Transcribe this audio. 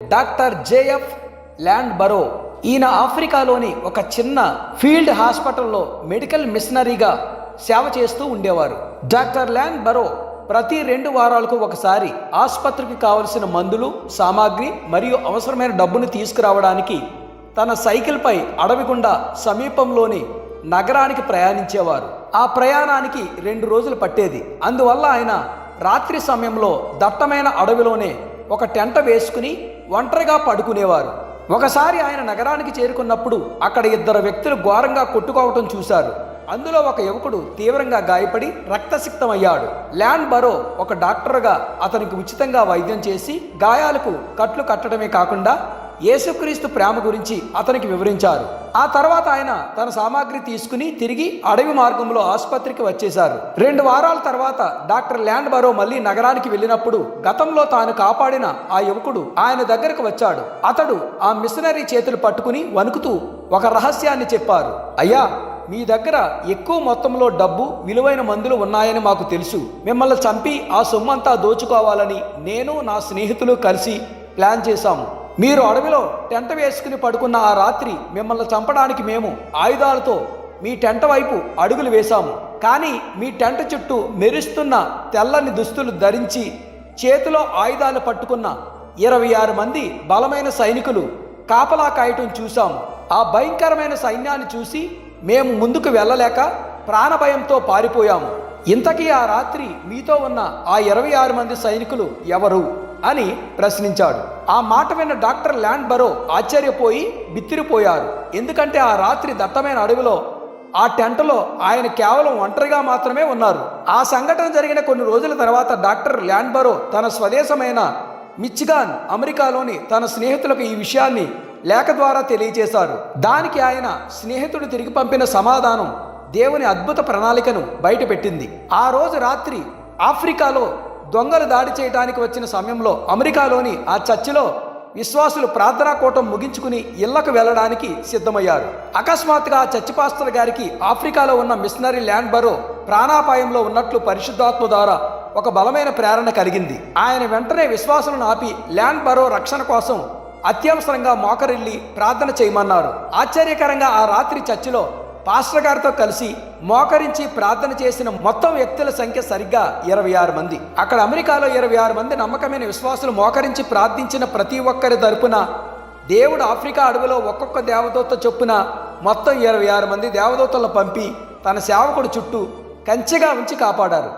Doctor JF land బరో. ఈయన ఆఫ్రికాలోని ఒక చిన్న ఫీల్డ్ హాస్పిటల్లో మెడికల్ మిషనరీగా సేవ చేస్తూ ఉండేవారు. డాక్టర్ ల్యాండ్ బరో ప్రతి 2 వారాలకు ఒకసారి ఆసుపత్రికి కావలసిన మందులు, సామాగ్రి మరియు అవసరమైన డబ్బును తీసుకురావడానికి తన సైకిల్పై అడవి గుండా సమీపంలోని నగరానికి ప్రయాణించేవారు. ఆ ప్రయాణానికి 2 రోజులు పట్టేది. అందువల్ల ఆయన రాత్రి సమయంలో దట్టమైన అడవిలోనే ఒక టెంట వేసుకుని ఒంటరిగా పడుకునేవారు. ఒకసారి ఆయన నగరానికి చేరుకున్నప్పుడు అక్కడ 2 వ్యక్తులు ఘోరంగా కొట్టుకోవటం చూశారు. అందులో ఒక యువకుడు తీవ్రంగా గాయపడి రక్తసిక్తమయ్యాడు. ల్యాండ్ బరో ఒక డాక్టర్గా అతనికి ఉచితంగా వైద్యం చేసి గాయాలకు కట్లు కట్టడమే కాకుండా యేసుక్రీస్తు ప్రేమ గురించి అతనికి వివరించారు. ఆ తర్వాత ఆయన తన సామాగ్రి తీసుకుని తిరిగి అడవి మార్గంలో ఆసుపత్రికి వచ్చేశారు. 2 వారాల తర్వాత డాక్టర్ ల్యాండ్ బరో మళ్ళీ నగరానికి వెళ్ళినప్పుడు గతంలో తాను కాపాడిన ఆ యువకుడు ఆయన దగ్గరకు వచ్చాడు. అతడు ఆ మిషనరీ చేతులు పట్టుకుని వణుకుతూ ఒక రహస్యాన్ని చెప్పారు. అయ్యా, మీ దగ్గర ఎక్కువ మొత్తంలో డబ్బు, విలువైన మందులు ఉన్నాయని మాకు తెలుసు. మిమ్మల్ని చంపి ఆ సొమ్మంతా దోచుకోవాలని నేను, నా స్నేహితులు కలిసి ప్లాన్ చేశాము. మీరు అడవిలో టెంట వేసుకుని పడుకున్న ఆ రాత్రి మిమ్మల్ని చంపడానికి మేము ఆయుధాలతో మీ టెంట వైపు అడుగులు వేశాము. కానీ మీ టెంట చుట్టూ మెరుస్తున్న తెల్లని దుస్తులు ధరించి చేతిలో ఆయుధాలు పట్టుకున్న 26 మంది బలమైన సైనికులు కాపలా కాయటం చూశాము. ఆ భయంకరమైన సైన్యాన్ని చూసి మేము ముందుకు వెళ్ళలేక ప్రాణభయంతో పారిపోయాము. ఇంతకీ ఆ రాత్రి మీతో ఉన్న ఆ 26 మంది సైనికులు ఎవరు అని ప్రశ్నించాడు. ఆ మాట విన్న డాక్టర్ ల్యాండ్ బరో ఆశ్చర్యపోయి బిత్తిరిపోయారు. ఎందుకంటే ఆ రాత్రి దట్టమైన అడవిలో ఆ టెంటలో ఆయన కేవలం ఒంటరిగా మాత్రమే ఉన్నారు. ఆ సంఘటన జరిగిన కొన్ని రోజుల తర్వాత డాక్టర్ ల్యాండ్ బరో తన స్వదేశమైన మిచిగాన్, అమెరికాలోని తన స్నేహితులకు ఈ విషయాన్ని లేఖ ద్వారా తెలియజేశారు. దానికి ఆయన స్నేహితుడు తిరిగి పంపిన సమాధానం దేవుని అద్భుత ప్రణాళికను బయటపెట్టింది. ఆ రోజు రాత్రి ఆఫ్రికాలో దొంగలు దాడి చేయడానికి వచ్చిన సమయంలో అమెరికాలోని ఆ చర్చిలో విశ్వాసులు ప్రార్థనా కూటం ముగించుకుని ఇళ్లకు వెళ్ళడానికి సిద్ధమయ్యారు. అకస్మాత్తుగా ఆ చర్చి పాస్టర్ గారికి ఆఫ్రికాలో ఉన్న మిషనరీ ల్యాండ్ బరో ప్రాణాపాయంలో ఉన్నట్లు పరిశుద్ధాత్మ ద్వారా ఒక బలమైన ప్రేరణ కలిగింది. ఆయన వెంటనే విశ్వాసులను ఆపి ల్యాండ్ బరో రక్షణ కోసం అత్యవసరంగా మోకరిల్లి ప్రార్థన చేయమన్నారు. ఆశ్చర్యకరంగా ఆ రాత్రి చర్చిలో పాస్టర్ గారితో కలిసి మోకరించి ప్రార్థన చేసిన మొత్తం వ్యక్తుల సంఖ్య సరిగ్గా 26 మంది. అక్కడ అమెరికాలో 26 మంది నమ్మకమైన విశ్వాసులు మోకరించి ప్రార్థించిన ప్రతి ఒక్కరి తరపున దేవుడు ఆఫ్రికా అడవిలో ఒక్కొక్క దేవదూత చొప్పున మొత్తం 26 మంది దేవదూతలను పంపి తన సేవకుడు చుట్టూ కంచెగా ఉంచి కాపాడారు.